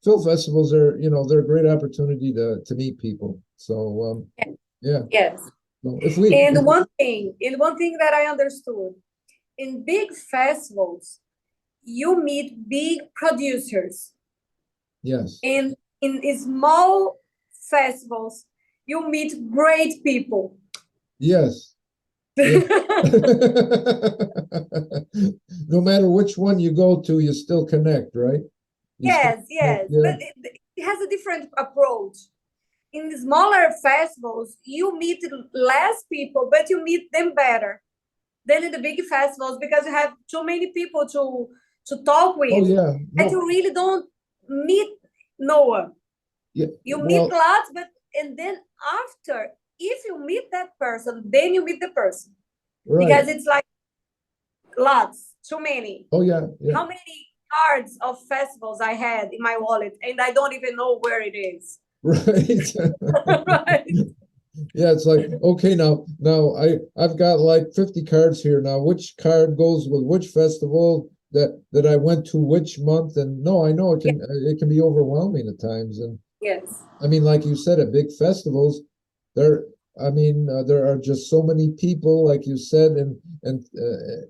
film festivals are, you know, they're a great opportunity to meet people. So yeah. Yes. So And one thing that I understood, in big festivals, you meet big producers. yes, In small festivals, you meet great people. yes, yeah. No matter which one you go to, you still connect, right? You still Yes, connect, yes, yeah, but it has a different approach. In the smaller festivals, you meet less people, but you meet them better than in the big festivals because you have too many people to talk oh with, yeah, and no, you really don't meet no one. yeah, You meet well, lots, but and then after, if you meet that person, then you meet the person right, because it's like lots, too many. oh yeah, yeah, How many cards of festivals I had in my wallet, and I don't even know where it is. right. Right? Yeah, it's like, okay, now I've got like 50 cards here. Now, which card goes with which festival that I went to which month? And no, I know Yeah, it can be overwhelming at times. And yes. I mean, like you said, at big festivals, there I mean, there are just so many people, like you said, and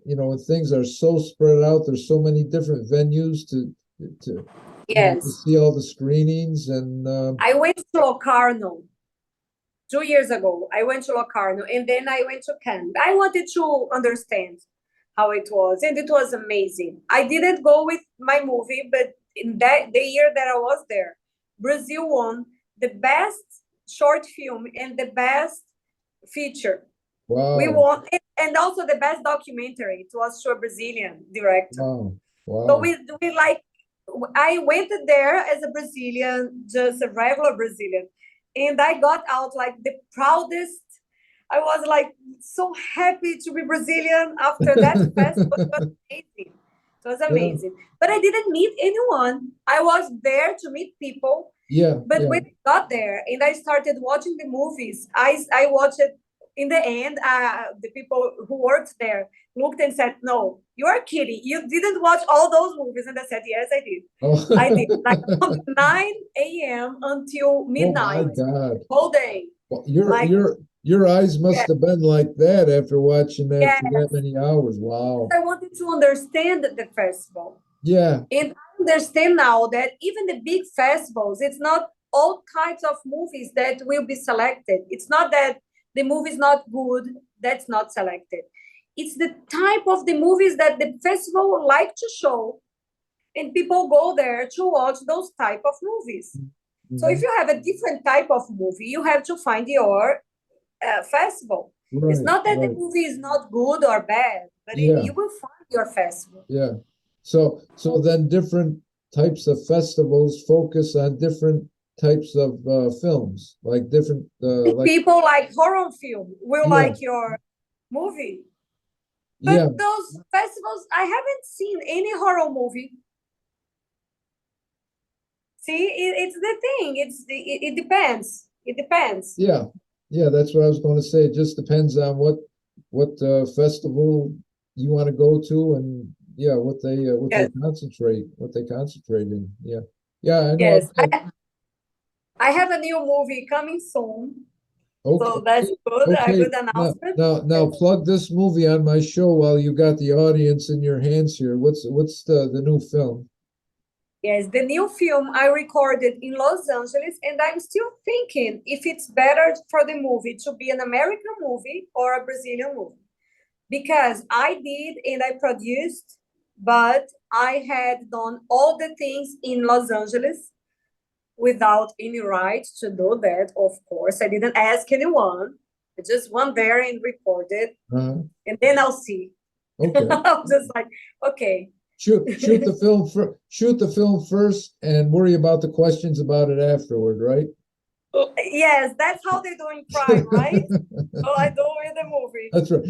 you know, and things are so spread out. There's so many different venues to you know to Yes. see all the screenings and I went to Locarno 2 years ago. I went to Locarno and then I went to Cannes. I wanted to understand how it was, and it was amazing. I didn't go with my movie, but in that the year that I was there, Brazil won the best short film and the best feature. We wow, won, and also the best documentary. It was to a Brazilian director. wow, So wow. we like, I went there as a Brazilian, just a regular Brazilian, and I got out like the proudest. I was like so happy to be Brazilian after that festival. It was amazing. It was Yeah, amazing. But I didn't meet anyone. I was there to meet people. yeah, But yeah. when I got there and I started watching the movies, I watched it. In the end, the people who worked there looked and said, "No, you are kidding. You didn't watch all those movies." And I said, "Yes, I did. I did. Like Oh. from 9 a.m. until Oh my midnight, God. whole day. Well, Like, your eyes yeah, must have been like that after watching that yeah. for that many hours. Wow. I wanted to understand the festival. Yeah. And I understand now that even the big festivals, it's not all types of movies that will be selected. It's not that the movie is not good, that's not selected. It's the type of the movies that the festival would like to show, and people go there to watch those type of movies. So if Mhm. you have a different type of movie, you have to find your festival. It's Right, not that the right. movie is not good or bad, but Yeah, you will find your festival. yeah. So then different types of festivals focus on different types of films, like different like People like horror film will yeah, like your movie. yeah, But those festivals, I haven't seen any horror movie. See, it's the thing. It depends. It depends. yeah, yeah. That's what I was going to say. It just depends on what festival you want to go to, and yeah, what they Yes, concentrate in. Yeah, yeah. I know. yes. I have a new movie coming soon, Okay, so that's good. A okay. good announcement. Now Yes. plug this movie on my show while you got the audience in your hands here. What's the new film? Yes, the new film I recorded in Los Angeles, and I'm still thinking if it's better for the movie to be an American movie or a Brazilian movie. Because I did and I produced, but I had done all the things in Los Angeles without any right to do that, of course. I didn't ask anyone. I just went there and recorded, and then I'll see. Okay. I'm just like, okay. Shoot the film first and worry about the questions about it afterward, right? Yes, that's how they do in crime, right? So I do in the movie. That's right.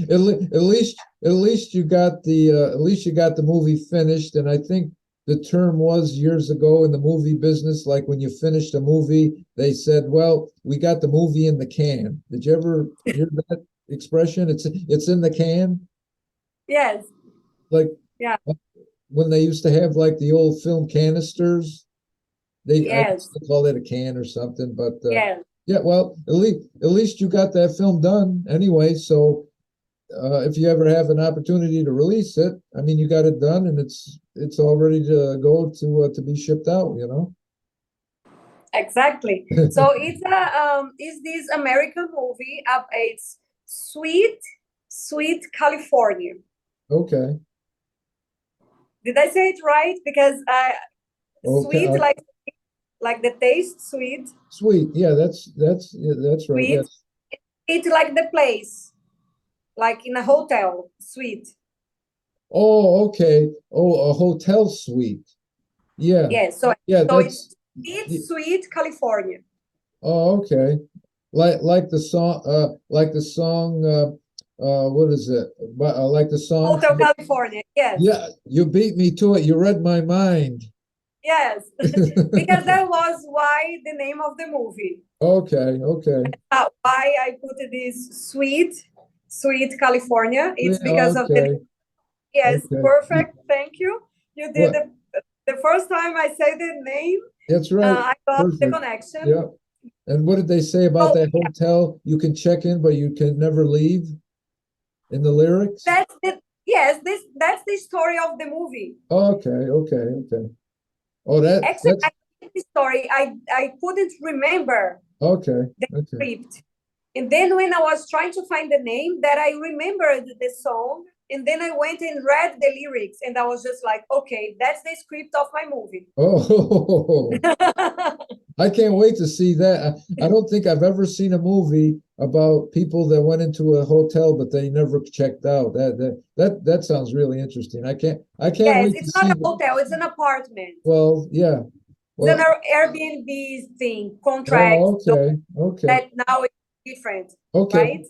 At least you got the movie finished. And I think the term was years ago in the movie business, like when you finished a movie, they said, "Well, we got the movie in the can." Did you ever hear that expression? It's in the can. Yes. Like Yeah. when they used to have like the old film canisters. I Yes. guess they call it a can or something, but Yes. yeah. Well, at least you got that film done anyway. So if you ever have an opportunity to release it, I mean, you got it done, and it's all ready to go to be shipped out. You know. Exactly. So it's is this American movie? It's Sweet California. Okay. Did I say it right? Because Okay. sweet like the taste sweet. Sweet. Yeah, that's right. Sweet. Yes. It's like the place, like in a hotel. Sweet. Oh, okay. Oh, a hotel suite. Yeah. Yes. So Yeah. it's Sweet California. Oh, okay. Like the song what is it? But like the song Hotel California. Yes. Yeah, you beat me to it. You read my mind. Yes. Because that was why the name of the movie. Okay, okay. Why I put this Sweet California. It's because of Okay, yes, okay. perfect. Thank you. You did What? the first time I say the name, That's right. I got the Perfect. connection. Yeah. And what did they say about Oh, that hotel? You can check in, but you can never leave in the lyrics? that's that's the story of the movie. Okay, okay, okay. Oh, Actually, that's I the story. I couldn't remember okay, the okay. script. And then when I was trying to find the name, that I remembered the song, and then I went and read the lyrics, and I was just like, okay, that's the script of my movie. Oh, I can't wait to see that. I don't think I've ever seen a movie about people that went into a hotel but they never checked out. That sounds really interesting. I can't Yes, wait to it's not see a hotel, it's an apartment. well, yeah. It's an Well, Airbnb thing, contract oh, okay, okay, that now is different, okay, right?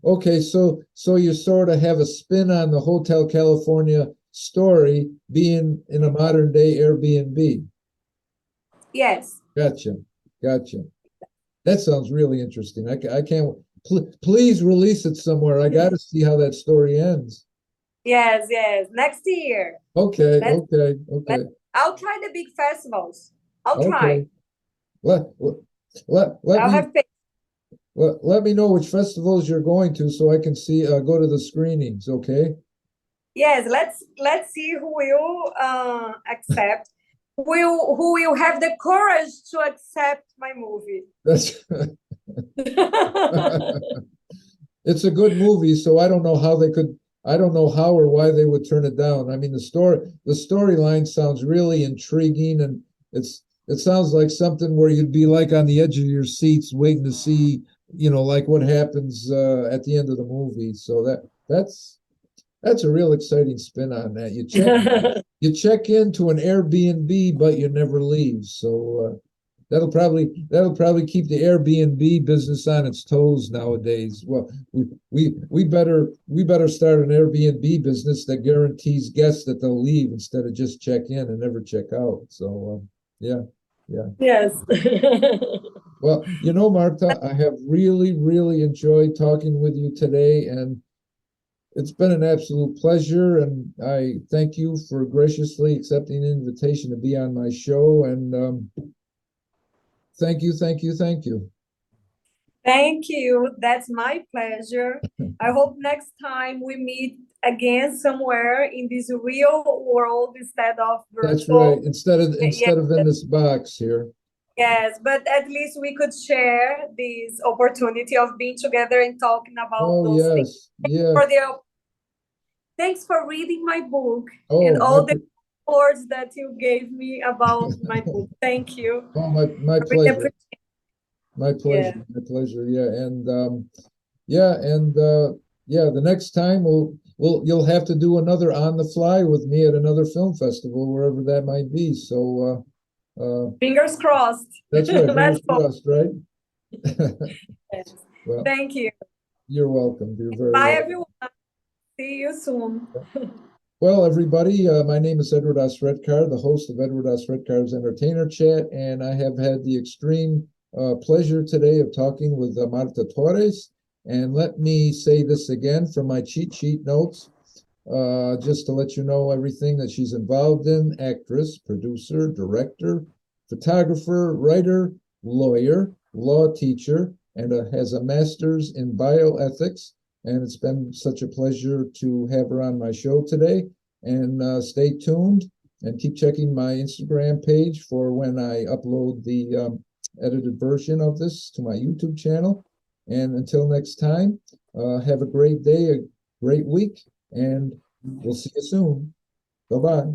okay. So you sort of have a spin on the Hotel California story being in a modern day Airbnb. Yes. Gotcha, gotcha. That sounds really interesting. I can't. Please release it somewhere. I got to see how that story ends. Yes, yes. Next year. Okay, Let's, okay, okay, I'll try the big festivals. I'll okay. try. Let let I'll me have faith. let me know which festivals you're going to so I can see go to the screenings. Okay. Yes, let's see who will accept, who will have the courage to accept my movie. That's it's a good movie, so I don't know how they could. I don't know how or why they would turn it down. I mean, the storyline sounds really intriguing, and it sounds like something where you'd be like on the edge of your seats, waiting to see, like what happens at the end of the movie. So That's a real exciting spin on that. You check into an Airbnb, but you never leave. So that'll probably keep the Airbnb business on its toes nowadays. Well, we better start an Airbnb business that guarantees guests that they'll leave instead of just check in and never check out. So yeah. Yes. Well, Marta, I have really enjoyed talking with you today, and it's been an absolute pleasure, and I thank you for graciously accepting the invitation to be on my show. And thank you. Thank you. That's my pleasure. I hope next time we meet again somewhere in this real world instead of That's virtual. right. Instead of in this box here. Yes, but at least we could share this opportunity of being together and talking about those things. Yes. Thanks for reading my book Oh, and all the words that you gave me about my book. Thank you. Oh, my I really pleasure. appreciate it. My pleasure. Yeah. My pleasure. Yeah. The next time you'll have to do another on the fly with me at another film festival, wherever that might be. So fingers crossed. That's right. Fingers Let's hope. crossed, right? Yes. Well, thank you. You're welcome. You're very Bye, welcome. everyone. See you soon. Well, everybody, my name is Edward Osredkar, the host of Edward Osredkar's Entertainer Chat, and I have had the extreme pleasure today of talking with Marta Torres. And let me say this again from my cheat sheet notes, just to let you know everything that she's involved in: actress, producer, director, photographer, writer, lawyer, law teacher, and has a master's in bioethics. And it's been such a pleasure to have her on my show today. And stay tuned and keep checking my Instagram page for when I upload the edited version of this to my YouTube channel. And until next time, have a great day, a great week, and we'll see you soon. Bye-bye.